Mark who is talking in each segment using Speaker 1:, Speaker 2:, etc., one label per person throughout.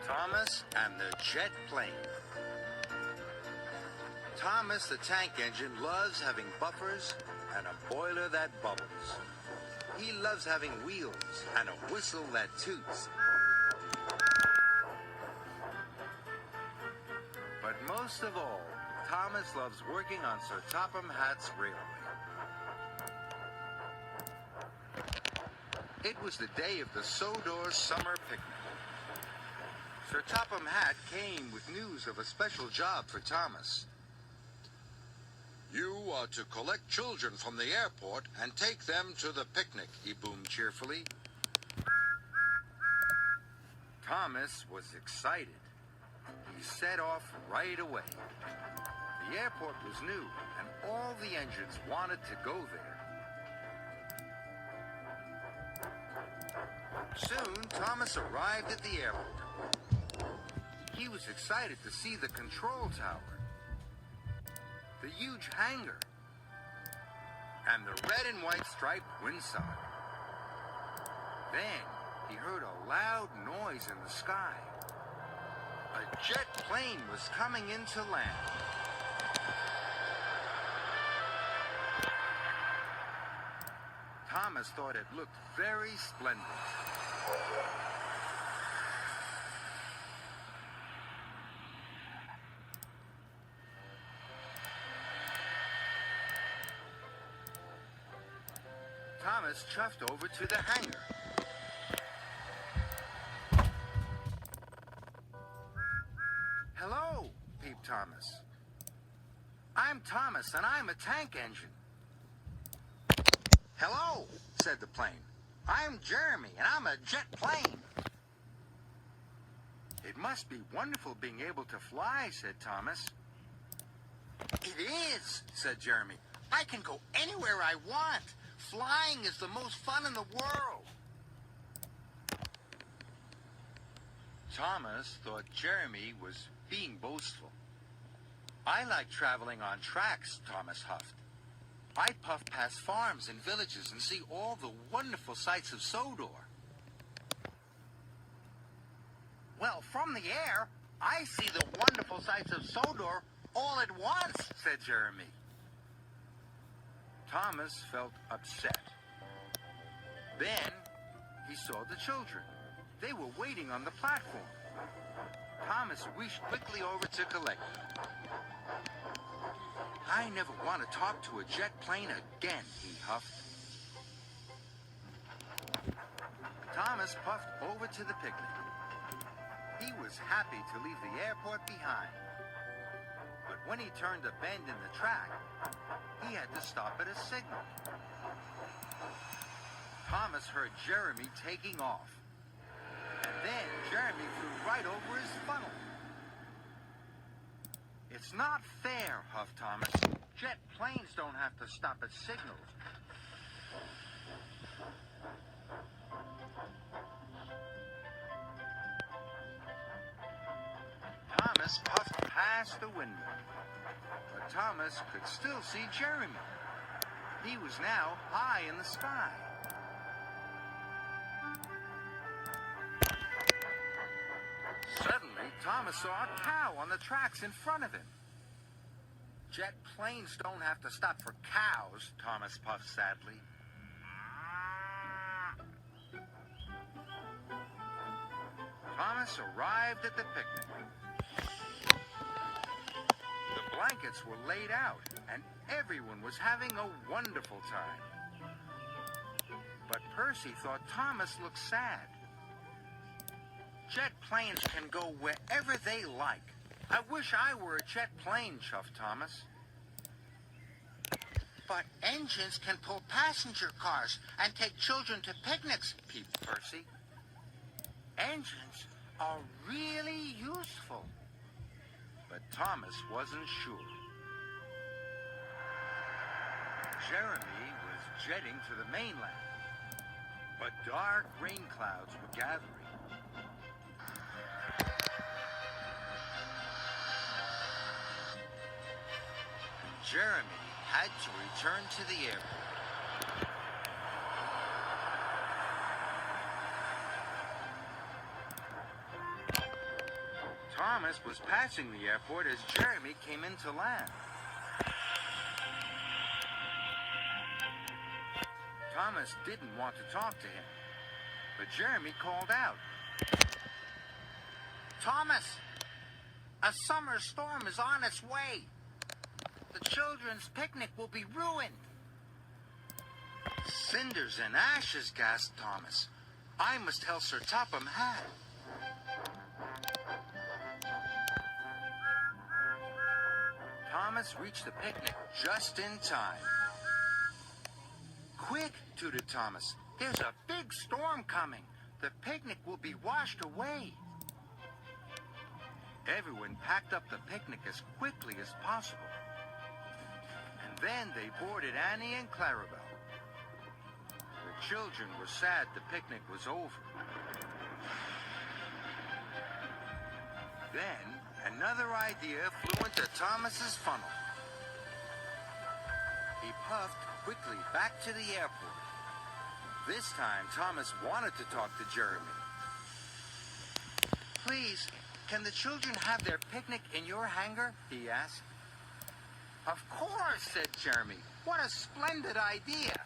Speaker 1: Thomas and the jet plane. Thomas the tank engine loves having buffers and a boiler that bubbles. He loves having wheels and a whistle that toots. But most of all, Thomas loves working on Sir Topham Hatt's railway. It was the day of the Sodor summer picnic. Sir Topham Hatt came with news of a special job for Thomas.
Speaker 2: You are to collect children from the airport and take them to the picnic, he boomed cheerfully.
Speaker 1: Thomas was excited. He set off right away. The airport was new, and all the engines wanted to go there. Soon, Thomas arrived at the airport. He was excited to see the control tower, the huge hangar, and the red and white striped windside. Then he heard a loud noise in the sky. A jet plane was coming into land. Thomas thought it looked very splendid. Thomas chuffed over to the hangar. Hello, peeped Thomas. I'm Thomas, and I'm a tank engine. Hello, said the plane. I'm Jeremy, and I'm a jet plane. It must be wonderful being able to fly, said Thomas. It is, said Jeremy. I can go anywhere I want. Flying is the most fun in the world. Thomas thought Jeremy was being boastful. I like traveling on tracks, Thomas huffed. I puff past farms and villages and see all the wonderful sights of Sodor. Well, from the air, I see the wonderful sights of Sodor all at once, said Jeremy. Thomas felt upset. Then he saw the children. They were waiting on the platform. Thomas reached quickly over to collect them. I never want to talk to a jet plane again, he huffed. Thomas puffed over to the picnic. He was happy to leave the airport behind. But when he turned a bend in the track, he had to stop at a signal. Thomas heard Jeremy taking off. And then Jeremy flew right over his funnel. It's not fair, huffed Thomas. Jet planes don't have to stop at signals. Thomas puffed past the window. But Thomas could still see Jeremy. He was now high in the sky. Suddenly, Thomas saw a cow on the tracks in front of him. Jet planes don't have to stop for cows, Thomas puffed sadly. Thomas arrived at the picnic. The blankets were laid out, and everyone was having a wonderful time. But Percy thought Thomas looked sad. Jet planes can go wherever they like. I wish I were a jet plane, chuffed Thomas. But engines can pull passenger cars and take children to picnics, peeped Percy. Engines are really useful. But Thomas wasn't sure. Jeremy was jetting to the mainland, but dark rain clouds were gathering. Jeremy had to return to the airport. Thomas was passing the airport as Jeremy came into land. Thomas didn't want to talk to him, but Jeremy called out, "Thomas, a summer storm is on its way. The children's picnic will be ruined." "Cinders and ashes," gasped Thomas. "I must tell Sir Topham Hatt." Thomas reached the picnic just in time. "Quick," tooted Thomas. "There's a big storm coming. The picnic will be washed away." Everyone packed up the picnic as quickly as possible. And then they boarded Annie and Clarabel. The children were sad the picnic was over. Then another idea flew into Thomas's funnel. He puffed quickly back to the airport. This time, Thomas wanted to talk to Jeremy. "Please, can the children have their picnic in your hangar?" he asked. "Of course," said Jeremy. "What a splendid idea."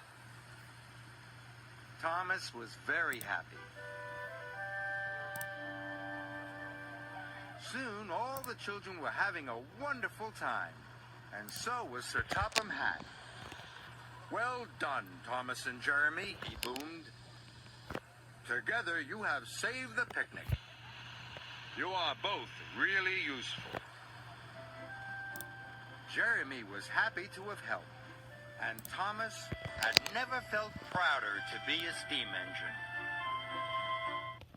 Speaker 1: Thomas was very happy. Soon, all the children were having a wonderful time, and so was Sir Topham Hatt. "Well done, Thomas and Jeremy," he boomed. "Together you have saved the picnic. You are both really useful." Jeremy was happy to have helped, and Thomas had never felt prouder to be a steam engine.